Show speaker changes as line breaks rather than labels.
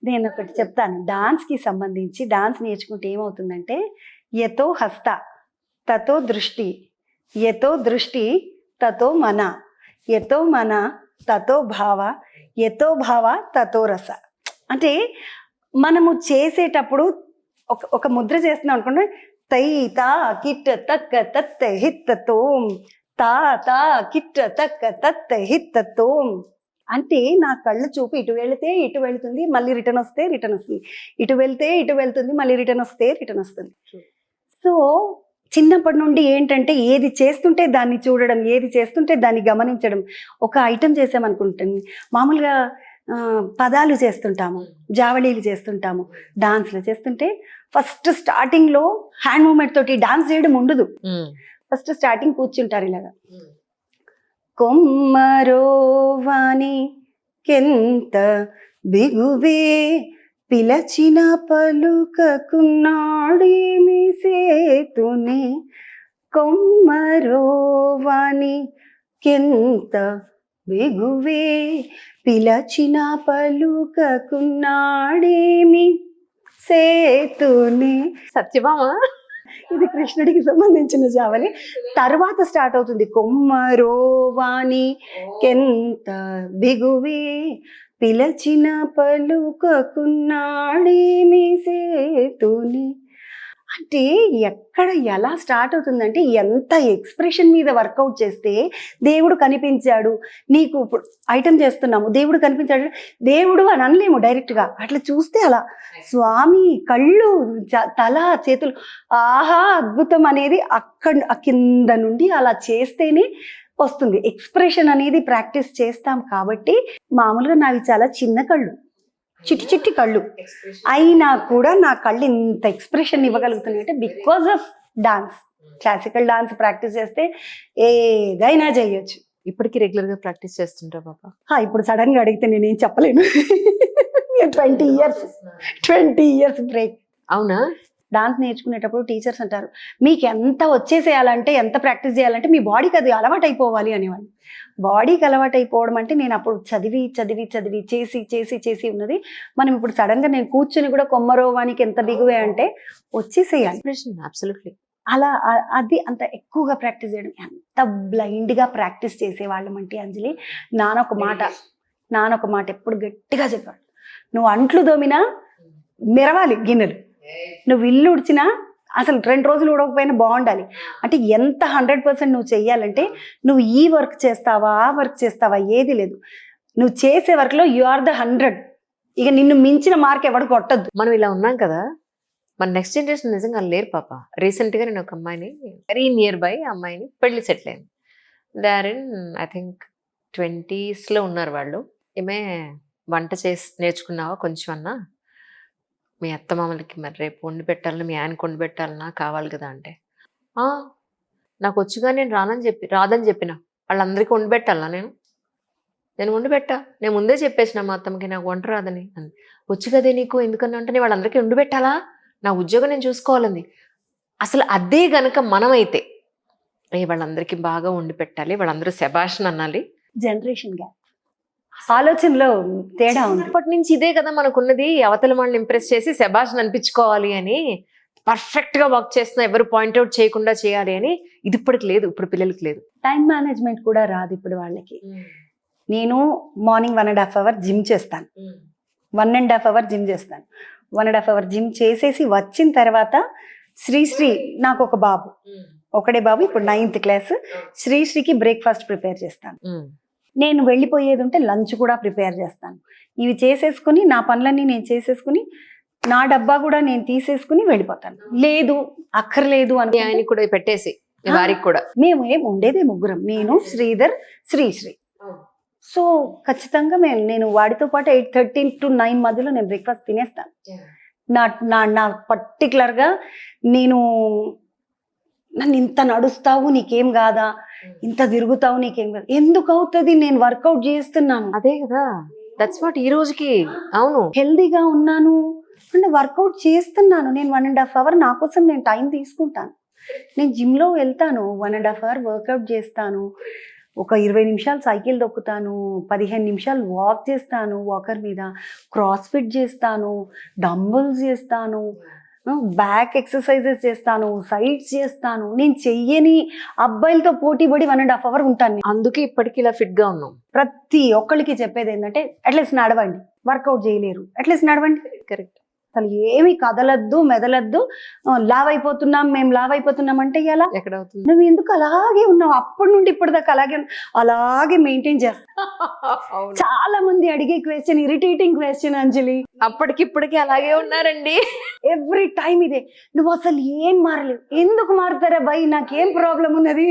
నేను ఒకటి చెప్తాను. డాన్స్‌కి సంబంధించి డాన్స్ నేర్చుకుంటే ఏమవుతుందంటే, యతో హస్త, తతో దృష్టి, యతో దృష్టి, తతో మన, యతో మన, తతో భావ, యతో భావ, తతో రస. అంటే మనము చేసేటప్పుడు ఒక ముద్ర చేస్తున్నాం అనుకోండి, తై తా కిట్ తక్క తత్ హిత్ తోం, తా తా కిట్ తక్క తత్ హిత్ తోం. అంటే నా కళ్ళు చూపు ఇటు వెళితే ఇటు వెళుతుంది, మళ్ళీ రిటర్న్ వస్తే రిటర్న్ వస్తుంది, ఇటు వెళ్తే ఇటు వెళ్తుంది, మళ్ళీ రిటర్న్ వస్తే రిటర్న్ వస్తుంది. సో చిన్నప్పటి నుండి ఏంటంటే ఏది చేస్తుంటే దాన్ని చూడడం, ఏది చేస్తుంటే దాన్ని గమనించడం. ఒక ఐటెం చేసామనుకుంటుంది, మామూలుగా పదాలు చేస్తుంటాము, జావళీలు చేస్తుంటాము, డాన్స్లు చేస్తుంటే ఫస్ట్ స్టార్టింగ్లో హ్యాండ్ మూమెంట్ తోటి డాన్స్ చేయడం ఉండదు. ఫస్ట్ స్టార్టింగ్ కూర్చుంటారు ఇలాగా, కొమ్మరోవాని కెంత బిగువే పిలచిన పలుకకున్నాడేమి సేతునే, కొమ్మరోవాని కెంత బిగువే పిలచిన పలుకకున్నాడేమి సేతునే.
సత్యభామ
ఇది కృష్ణుడికి సంబంధించిన జావలి. తర్వాత స్టార్ట్ అవుతుంది, కొమ్మరోవాని కెంత బిగువే పిలచిన పలుకకున్నాడేమి సేతుని. అంటే ఎక్కడ ఎలా స్టార్ట్ అవుతుందంటే, ఎంత ఎక్స్ప్రెషన్ మీద వర్కౌట్ చేస్తే దేవుడు కనిపించాడు. నీకు ఇప్పుడు ఐటెం చేస్తున్నాము, దేవుడు కనిపించాడు, దేవుడు అని అనలేము డైరెక్ట్గా, అట్లా చూస్తే అలా స్వామి కళ్ళు, తల, చేతులు, ఆహా అద్భుతం అనేది అక్కడ కింద నుండి అలా చేస్తేనే వస్తుంది. ఎక్స్ప్రెషన్ అనేది ప్రాక్టీస్ చేస్తాం కాబట్టి. మామూలుగా నావి చాలా చిన్న కళ్ళు, చిట్టి చిట్టి కళ్ళు, అయినా కూడా నా కళ్ళు ఇంత ఎక్స్ప్రెషన్ ఇవ్వగలుగుతున్నాయి అంటే because of dance. Classical dance practice చేస్తే ఏదైనా చేయొచ్చు.
ఇప్పటికి రెగ్యులర్ గా ప్రాక్టీస్ చేస్తుంటా పాప?
ఇప్పుడు సడన్ గా అడిగితే నేనేం చెప్పలేను. 20 years బ్రేక్.
అవునా?
డాన్స్ నేర్చుకునేటప్పుడు టీచర్స్ అంటారు, మీకు ఎంత వచ్చేసేయాలంటే, ఎంత ప్రాక్టీస్ చేయాలంటే మీ బాడీకి అది అలవాటు అయిపోవాలి అనేవాళ్ళు. బాడీకి అలవాటు అయిపోవడం అంటే నేను అప్పుడు చదివి చదివి చదివి చేసి చేసి చేసి ఉన్నది. మనం ఇప్పుడు సడన్గా నేను కూర్చుని కూడా కొమ్మరోవానికి ఎంత బిగువే అంటే వచ్చేసేయాలి.
అబ్సల్యూట్లీ.
అలా అది అంత ఎక్కువగా ప్రాక్టీస్ చేయడం, ఎంత బ్లైండ్గా ప్రాక్టీస్ చేసేవాళ్ళం అంటే అంజలి, నానొక మాట ఎప్పుడు గట్టిగా చెప్పాడు, నువ్వు అంట్లు దోమినా మెరవాలి గిన్నెలు, నువ్వు ఇల్లు ఉడిచినా అసలు 2 రోజులు ఉడకపోయినా బాగుండాలి. అంటే ఎంత 100% నువ్వు చెయ్యాలంటే, నువ్వు ఈ వర్క్ చేస్తావా ఆ వర్క్ చేస్తావా ఏది లేదు, నువ్వు చేసే వర్క్లో యు ఆర్ ద 100. ఇక నిన్ను మించిన మార్క్ ఎవడు కొట్టద్దు.
మనం ఇలా ఉన్నాం కదా, మన నెక్స్ట్ జనరేషన్ నిజంగా లేరు పాప. రీసెంట్గా నేను ఒక అమ్మాయిని, వెరీ నియర్ బై అమ్మాయిని పెళ్లి సెటిల్ అయింది. They are in I think 20s ఉన్నారు వాళ్ళు. ఈమె వంట చేసి నేర్చుకున్నావా కొంచెం అన్నా, మీ అత్తమామలకి మరి రేపు వండి పెట్టాలని, మీ ఆయనకు వండి పెట్టాలన్నా కావాలి కదా అంటే, నాకు వచ్చుగా నేను రాదని చెప్పిన వాళ్ళందరికీ వండి పెట్టాలనా, నేను వండి పెట్టా, నేను ముందే చెప్పేసిన మా అత్తమ్మకి నాకు వంట రాదని. వచ్చు కదే నీకు, ఎందుకని అంటే నేను వాళ్ళందరికీ వండి పెట్టాలా, నా ఉద్యోగం నేను చూసుకోవాలని. అసలు అదే గనక మనమైతే వాళ్ళందరికీ బాగా వండి పెట్టాలి, వాళ్ళందరూ శభాష్ అనాలి.
జనరేషన్ గా ఆలోచనలో తేడా ఉంది.
అప్పటి నుంచి ఇదే కదా మనకున్నది, అవతల వాళ్ళని ఇంప్రెస్ చేసి శభాష్ అనిపించుకోవాలి అని, పర్ఫెక్ట్ గా వర్క్ చేస్తున్నా ఎవరు పాయింట్అవుట్ చేయకుండా చేయాలి అని. ఇది ఇప్పటికి లేదు, ఇప్పుడు పిల్లలకి లేదు.
టైం మేనేజ్మెంట్ కూడా రాదు ఇప్పుడు వాళ్ళకి. నేను మార్నింగ్ 1.5 hours జిమ్ చేస్తాను, 1.5 hours జిమ్ చేస్తాను. 1.5 hours జిమ్ చేసేసి వచ్చిన తర్వాత శ్రీశ్రీ, నాకు ఒక బాబు, ఒకడే బాబు, ఇప్పుడు 9th class. శ్రీశ్రీకి బ్రేక్ఫాస్ట్ ప్రిపేర్ చేస్తాను. నేను వెళ్ళిపోయేది ఉంటే లంచ్ కూడా ప్రిపేర్ చేస్తాను. ఇవి చేసేసుకుని నా పనులన్నీ నేను చేసేసుకుని నా డబ్బా కూడా నేను తీసేసుకుని వెళ్ళిపోతాను. లేదు అక్కర్లేదు అని
ఆయన కూడా పెట్టేసి వారికి కూడా.
మేము ఉండేదే ముగ్గురం, నేను, శ్రీధర్, శ్రీశ్రీ. సో ఖచ్చితంగా నేను వాడితో పాటు 8:30 to 9 మధ్యలో నేను బ్రేక్ఫాస్ట్ తినేస్తాను. నా పర్టికులర్గా నన్ను ఇంత నడుస్తావు నీకేం కాదా, ఇంత తిరుగుతావు నీకేం కాదు, ఎందుకు అవుతుంది, నేను వర్కౌట్ చేస్తున్నాను.
అదే కదా, దట్స్ వాట్ ఈ రోజుకి. అవును,
హెల్దీగా ఉన్నాను అంటే వర్కౌట్ చేస్తున్నాను. నేను 1.5 hours నా కోసం నేను టైం తీసుకుంటాను. నేను జిమ్లో వెళ్తాను, 1.5 hours వర్కౌట్ చేస్తాను. ఒక 20 నిమిషాలు సైకిల్ తొక్కుతాను, 15 నిమిషాలు వాక్ చేస్తాను వాకర్ మీద, క్రాస్ ఫిట్ చేస్తాను, డంబుల్స్ చేస్తాను, బ్యాక్ ఎక్సర్సైజెస్ చేస్తాను, సైడ్స్ చేస్తాను. నేను చెయ్యని అబ్బాయిలతో పోటీ పడి 1.5 hours ఉంటాను నేను.
అందుకే ఇప్పటికి ఇలా ఫిట్ గా ఉన్నాం.
ప్రతి ఒక్కళ్ళకి చెప్పేది ఏంటంటే అట్లీస్ట్ నడవండి, వర్కౌట్ చేయలేరు అట్లీస్ట్ నడవండి.
కరెక్ట్.
అసలు ఏమి కదలద్దు మెదలద్దు, లావ్ అయిపోతున్నాం మేము లావ్ అయిపోతున్నాం అంటే ఎలా?
ఎక్కడ అవుతుంది?
నువ్వు ఎందుకు అలాగే ఉన్నావు అప్పటి నుండి ఇప్పటిదాకా అలాగే మెయింటైన్ చేస్తా.
అవును.
చాలా మంది అడిగే క్వశ్చన్, ఇరిటేటింగ్ క్వశ్చన్ అంజలి,
అప్పటికిప్పటికి అలాగే ఉన్నారండి.
ఎవ్రీ టైం ఇదే, నువ్వు అసలు ఏం మారలేవు. ఎందుకు మారుతారా భయ్, నాకేం ప్రాబ్లం ఉన్నది?